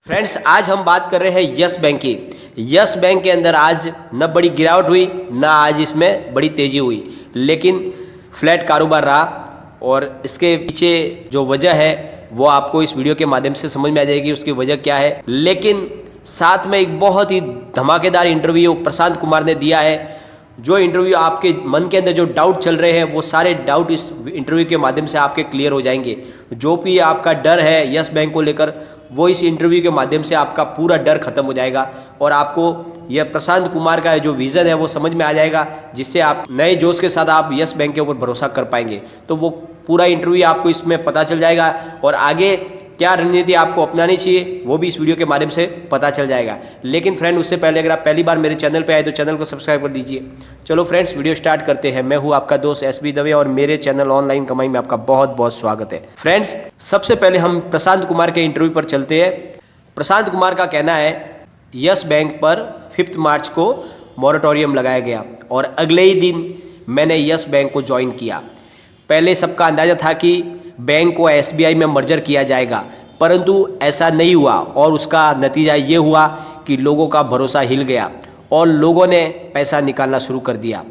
Friends, आज हम बात कर रहे हैं यस बैंक की। यस बैंक के अंदर आज न बड़ी गिरावट हुई ना आज इसमें बड़ी तेज़ी हुई, लेकिन फ्लैट कारोबार रहा। और इसके पीछे जो वजह है वो आपको इस वीडियो के माध्यम से समझ में आ जाएगी, उसकी वजह क्या है। लेकिन साथ में एक बहुत ही धमाकेदार इंटरव्यू प्रशांत कुमार ने दिया है। जो इंटरव्यू आपके मन के अंदर जो डाउट चल रहे हैं वो सारे डाउट इस इंटरव्यू के माध्यम से आपके क्लियर हो जाएंगे। जो भी आपका डर है यस बैंक को लेकर वो इस इंटरव्यू के माध्यम से आपका पूरा डर खत्म हो जाएगा और आपको यह प्रशांत कुमार का जो विज़न है वो समझ में आ जाएगा, जिससे आप नए जोश के साथ आप यस बैंक के ऊपर भरोसा कर पाएंगे। तो वो पूरा इंटरव्यू आपको इसमें पता चल जाएगा और आगे क्या रणनीति आपको अपनानी चाहिए वो भी इस वीडियो के माध्यम से पता चल जाएगा। लेकिन फ्रेंड, उससे पहले अगर आप पहली बार मेरे चैनल पे आए तो चैनल को सब्सक्राइब कर दीजिए। चलो फ्रेंड्स, वीडियो स्टार्ट करते हैं। मैं हूं आपका दोस्त एसबी दवे और मेरे चैनल ऑनलाइन कमाई में आपका बहुत बहुत स्वागत है। फ्रेंड्स, सबसे पहले हम प्रशांत कुमार के इंटरव्यू पर चलते हैं। प्रशांत कुमार का कहना है यस बैंक पर 5 मार्च को मॉरेटोरियम लगाया गया और अगले ही दिन मैंने यस बैंक को ज्वाइन किया। पहले सबका अंदाजा था कि बैंक को एसबीआई में मर्जर किया जाएगा, परंतु ऐसा नहीं हुआ और उसका नतीजा ये हुआ कि लोगों का भरोसा हिल गया और लोगों ने पैसा निकालना शुरू कर दिया।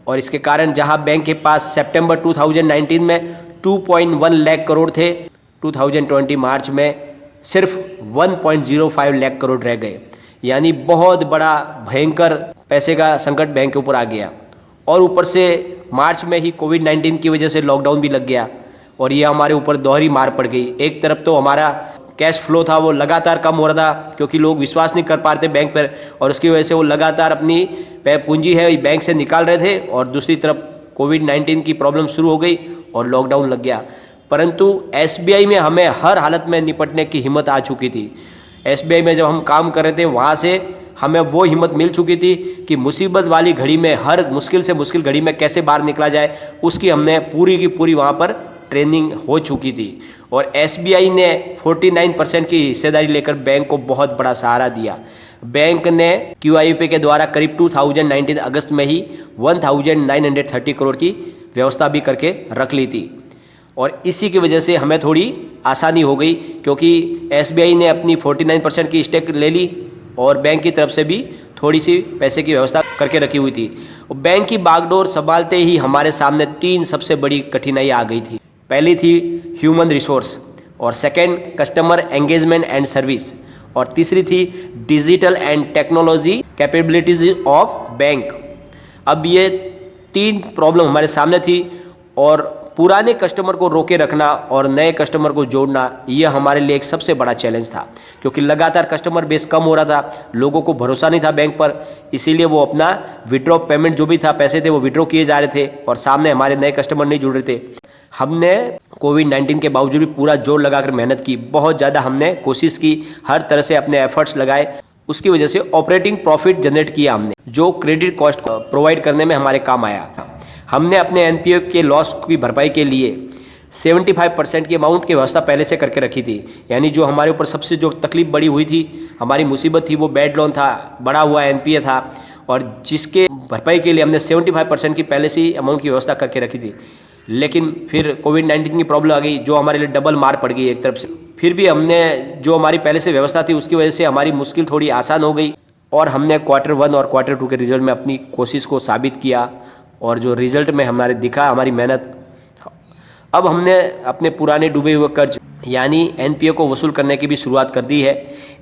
और इसके कारण जहां बैंक के पास सितंबर 2019 में 2.1 लाख करोड़ थे, 2020 मार्च में सिर्फ 1.05 लाख करोड़ रह गए। यानी बहुत बड़ा भयंकर पैसे का संकट बैंक के ऊपर आ गया। और ऊपर से मार्च में ही कोविड-19 की वजह से लॉकडाउन भी लग गया और ये हमारे ऊपर दोहरी मार पड़ गई। एक तरफ तो हमारा कैश फ्लो था वो लगातार कम हो रहा था क्योंकि लोग विश्वास नहीं कर पा रहे थे बैंक पर और उसकी वजह से वो लगातार अपनी पूंजी है बैंक से निकाल रहे थे, और दूसरी तरफ कोविड-19 की प्रॉब्लम शुरू हो गई और लॉकडाउन लग गया। परंतु एसबीआई में हमें हर हालत में निपटने की हिम्मत आ चुकी थी। एसबीआई में जब हम काम कर रहे थे वहाँ से हमें वो हिम्मत मिल चुकी थी कि मुसीबत वाली घड़ी में, हर मुश्किल से मुश्किल घड़ी में कैसे बाहर निकला जाए, उसकी हमने पूरी की पूरी वहाँ पर ट्रेनिंग हो चुकी थी। और एसबीआई ने 49% की हिस्सेदारी लेकर बैंक को बहुत बड़ा सहारा दिया। बैंक ने क्यूआईपी के द्वारा करीब 2019 अगस्त में ही 1930 करोड़ की व्यवस्था भी करके रख ली थी। और इसी की वजह से हमें थोड़ी आसानी हो गई क्योंकि एसबीआई ने अपनी 49% की स्टेक ले ली और बैंक की तरफ से भी थोड़ी सी पैसे की व्यवस्था करके रखी हुई थी। बैंक की बागडोर संभालते ही हमारे सामने 3 सबसे बड़ी कठिनाई आ गई थी। पहली थी ह्यूमन रिसोर्स, और second customer engagement and service, और तीसरी थी digital and technology capabilities of bank. अब ये 3 प्रॉब्लम हमारे सामने थी और पुराने कस्टमर को रोके रखना और नए कस्टमर को जोड़ना ये हमारे लिए एक सबसे बड़ा चैलेंज था क्योंकि लगातार कस्टमर बेस कम हो रहा था, लोगों को भरोसा नहीं था बैंक पर, इसीलिए वो अपना विड्रॉ पेमेंट जो भी था पैसे थे वो विड्रॉ किए जा रहे थे और सामने हमारे नए कस्टमर नहीं जुड़ रहे थे। हमने कोविड-19 के बावजूद भी पूरा जोर लगाकर मेहनत की, बहुत ज़्यादा हमने कोशिश की, हर तरह से अपने एफर्ट्स लगाए। उसकी वजह से ऑपरेटिंग प्रॉफिट जनरेट किया हमने, जो क्रेडिट कॉस्ट प्रोवाइड करने में हमारे काम आया। हमने अपने एनपीओ के लॉस की भरपाई के लिए 75% की अमाउंट की व्यवस्था पहले से करके रखी थी। यानी जो हमारे ऊपर सबसे जो तकलीफ बड़ी हुई थी, हमारी मुसीबत थी, वो बैड लोन था, बड़ा हुआ एनपीए था, और जिसके भरपाई के लिए हमने 75% की पहले से ही अमाउंट की व्यवस्था करके रखी थी। लेकिन फिर कोविड-19 की प्रॉब्लम आ गई जो हमारे लिए डबल मार पड़ गई एक तरफ से। फिर भी हमने जो हमारी पहले से व्यवस्था थी उसकी वजह से हमारी मुश्किल थोड़ी आसान हो गई और हमने Q1 और Q2 के रिजल्ट में अपनी कोशिश को साबित किया और जो रिजल्ट में हमारे दिखा हमारी मेहनत। अब हमने अपने पुराने डूबे हुए कर्ज यानी एनपीए को वसूल करने की भी शुरुआत कर दी है।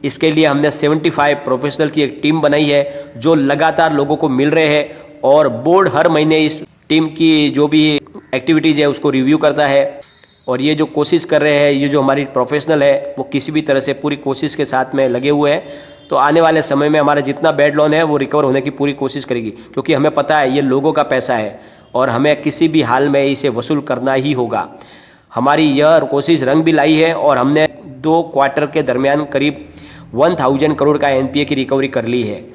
इसके लिए हमने 75 प्रोफेशनल की एक टीम बनाई है जो लगातार लोगों को मिल रहे हैं और बोर्ड हर महीने इस टीम की जो भी एक्टिविटीज़ है उसको रिव्यू करता है। और ये जो कोशिश कर रहे हैं, ये जो हमारी प्रोफेशनल है वो किसी भी तरह से पूरी कोशिश के साथ में लगे हुए हैं। तो आने वाले समय में हमारा जितना बैड लोन है वो रिकवर होने की पूरी कोशिश करेगी क्योंकि हमें पता है ये लोगों का पैसा है और हमें किसी भी हाल में इसे वसूल करना ही होगा। हमारी यह कोशिश रंग भी लाई है और हमने 2 क्वार्टर के दरमियान करीब 1000 करोड़ का एनपीए की रिकवरी कर ली है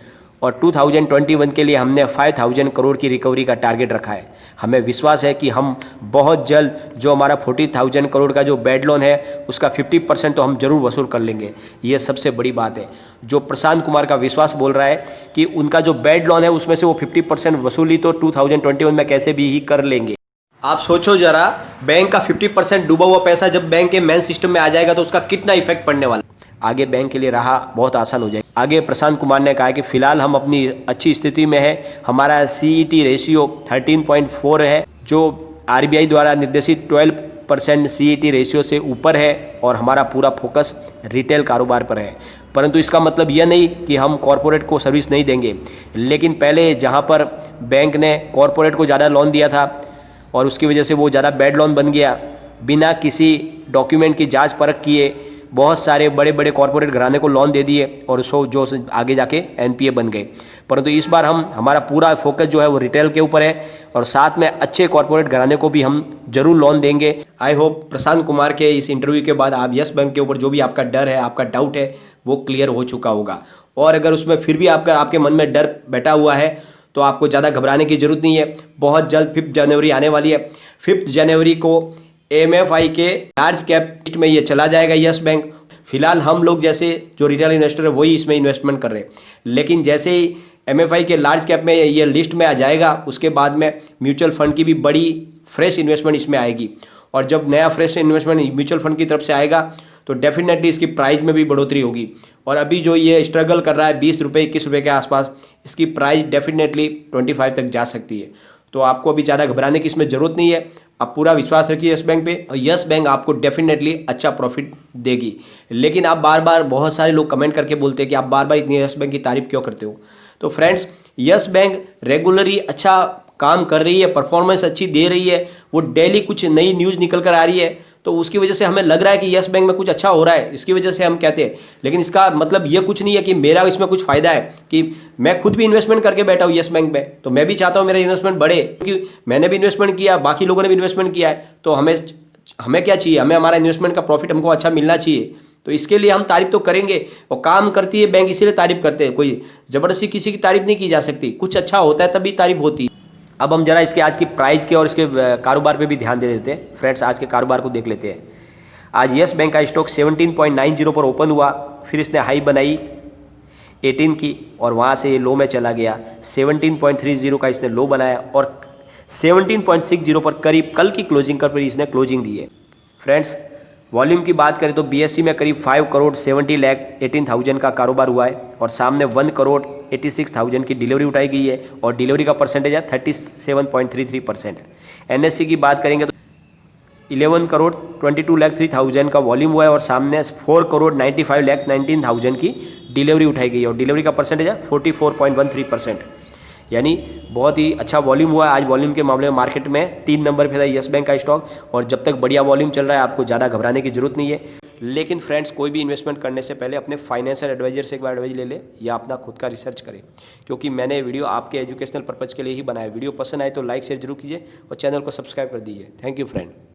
और 2021 के लिए हमने 5000 करोड़ की रिकवरी का टारगेट रखा है। हमें विश्वास है कि हम बहुत जल्द जो हमारा 40,000 करोड़ का जो बैड लोन है उसका 50% तो हम जरूर वसूल कर लेंगे। ये सबसे बड़ी बात है। जो प्रशांत कुमार का विश्वास बोल रहा है कि उनका जो बैड लोन है उसमें से वो 50% वसूली तो 2021 में कैसे भी ही कर लेंगे। आप सोचो जरा, बैंक का 50% डूबा हुआ पैसा जब बैंक के मेन सिस्टम में आ जाएगा तो उसका कितना इफेक्ट पड़ने वाला। आगे बैंक के लिए राह बहुत आसान हो जाएगी। आगे प्रशांत कुमार ने कहा कि फ़िलहाल हम अपनी अच्छी स्थिति में है, हमारा CET रेशियो 13.4 है, जो RBI द्वारा निर्देशित 12% CET रेशियो से ऊपर है, और हमारा पूरा फोकस रिटेल कारोबार पर है। परंतु इसका मतलब यह नहीं कि हम कॉरपोरेट को सर्विस नहीं देंगे, लेकिन पहले जहां पर बैंक ने कॉरपोरेट को ज़्यादा लोन दिया था और उसकी वजह से वो ज़्यादा बैड लोन बन गया, बिना किसी डॉक्यूमेंट की जांच परख किए बहुत सारे बड़े बड़े कॉरपोरेट घराने को लोन दे दिए और उसको जो आगे जाके NPA बन गए। परंतु इस बार हमारा पूरा फोकस जो है वो रिटेल के ऊपर है, और साथ में अच्छे कॉरपोरेट घराने को भी हम जरूर लोन देंगे। आई होप प्रशांत कुमार के इस इंटरव्यू के बाद आप यस बैंक के ऊपर जो भी आपका डर है, आपका डाउट है, वो क्लियर हो चुका होगा। और अगर उसमें फिर भी आपके मन में डर बैठा हुआ है तो आपको ज़्यादा घबराने की जरूरत नहीं है। बहुत जल्द 5 जनवरी आने वाली है। 5 जनवरी को MFI के लार्ज कैप लिस्ट में ये चला जाएगा यस बैंक। फिलहाल हम लोग जैसे जो रिटेल इन्वेस्टर है वही इसमें इन्वेस्टमेंट कर रहे हैं, लेकिन जैसे ही MFI के लार्ज कैप में ये लिस्ट में आ जाएगा, उसके बाद में म्यूचुअल फंड की भी बड़ी फ्रेश इन्वेस्टमेंट इसमें आएगी। और जब नया फ्रेश इन्वेस्टमेंट म्यूचुअल फंड की तरफ से आएगा तो डेफिनेटली इसकी प्राइस में भी बढ़ोतरी होगी। और अभी जो ये स्ट्रगल कर रहा है 20 रुपये 21 रुपये के आसपास, इसकी प्राइस डेफिनेटली 25 तक जा सकती है। तो आपको अभी ज़्यादा घबराने की इसमें ज़रूरत नहीं है। आप पूरा विश्वास रखिए यस बैंक पे, और यस बैंक आपको डेफिनेटली अच्छा प्रॉफिट देगी। लेकिन आप बार बार, बहुत सारे लोग कमेंट करके बोलते हैं कि आप बार बार इतनी यस बैंक की तारीफ क्यों करते हो। तो फ्रेंड्स, यस बैंक रेगुलरली अच्छा काम कर रही है, परफॉर्मेंस अच्छी दे रही है, वो डेली कुछ नई न्यूज़ निकल कर आ रही है, तो उसकी वजह से हमें लग रहा है कि यस बैंक में कुछ अच्छा हो रहा है, इसकी वजह से हम कहते हैं। लेकिन इसका मतलब ये कुछ नहीं है कि मेरा इसमें कुछ फ़ायदा है, कि मैं खुद भी इन्वेस्टमेंट करके बैठा हूँ यस बैंक में, तो मैं भी चाहता हूँ मेरा इन्वेस्टमेंट बढ़े, क्योंकि मैंने भी इन्वेस्टमेंट किया, बाकी लोगों ने भी इन्वेस्टमेंट किया है। तो हमें क्या चाहिए, हमें हमारा इन्वेस्टमेंट का प्रॉफिट हमको अच्छा मिलना चाहिए। तो इसके लिए हम तारीफ तो करेंगे, और काम करती है बैंक इसीलिए तारीफ करते हैं। कोई ज़बरदस्ती किसी की तारीफ नहीं की जा सकती, कुछ अच्छा होता है तभी तारीफ होती है। अब हम जरा इसके आज की प्राइस के और इसके कारोबार पे भी ध्यान दे देते हैं। फ्रेंड्स, आज के कारोबार को देख लेते हैं। आज यस बैंक का स्टॉक 17.90 पर ओपन हुआ, फिर इसने हाई बनाई 18 की, और वहाँ से ये लो में चला गया। 17.30 का इसने लो बनाया, और 17.60 पर करीब कल की क्लोजिंग पर इसने क्लोजिंग दी है। फ्रेंड्स, वॉल्यूम की बात करें तो BSE में करीब 5,70,18,000 का कारोबार हुआ है, और सामने 1,86,000 की डिलीवरी उठाई गई है, और डिलीवरी का परसेंटेज है 37.33%। NSE की बात करेंगे तो 11,22,03,000 का वॉल्यूम हुआ है, और सामने 4,95,19,000 की डिलीवरी उठाई गई है, और डिलीवरी का परसेंटेज है 44.13%। यानी बहुत ही अच्छा वॉल्यूम हुआ है। आज वॉल्यूम के मामले में मार्केट में 3 नंबर पे था यस बैंक का स्टॉक, और जब तक बढ़िया वॉल्यूम चल रहा है आपको ज़्यादा घबराने की जरूरत नहीं है। लेकिन फ्रेंड्स, कोई भी इन्वेस्टमेंट करने से पहले अपने फाइनेंशियल एडवाइजर से एक बार एडवाइस ले ले, या अपना खुद का रिसर्च करें, क्योंकि मैंने वीडियो आपके एजुकेशनल पर्पज़ के लिए ही बनाया। वीडियो पसंद आए तो लाइक शेयर जरूर कीजिए, और चैनल को सब्सक्राइब कर दीजिए। Thank you friend.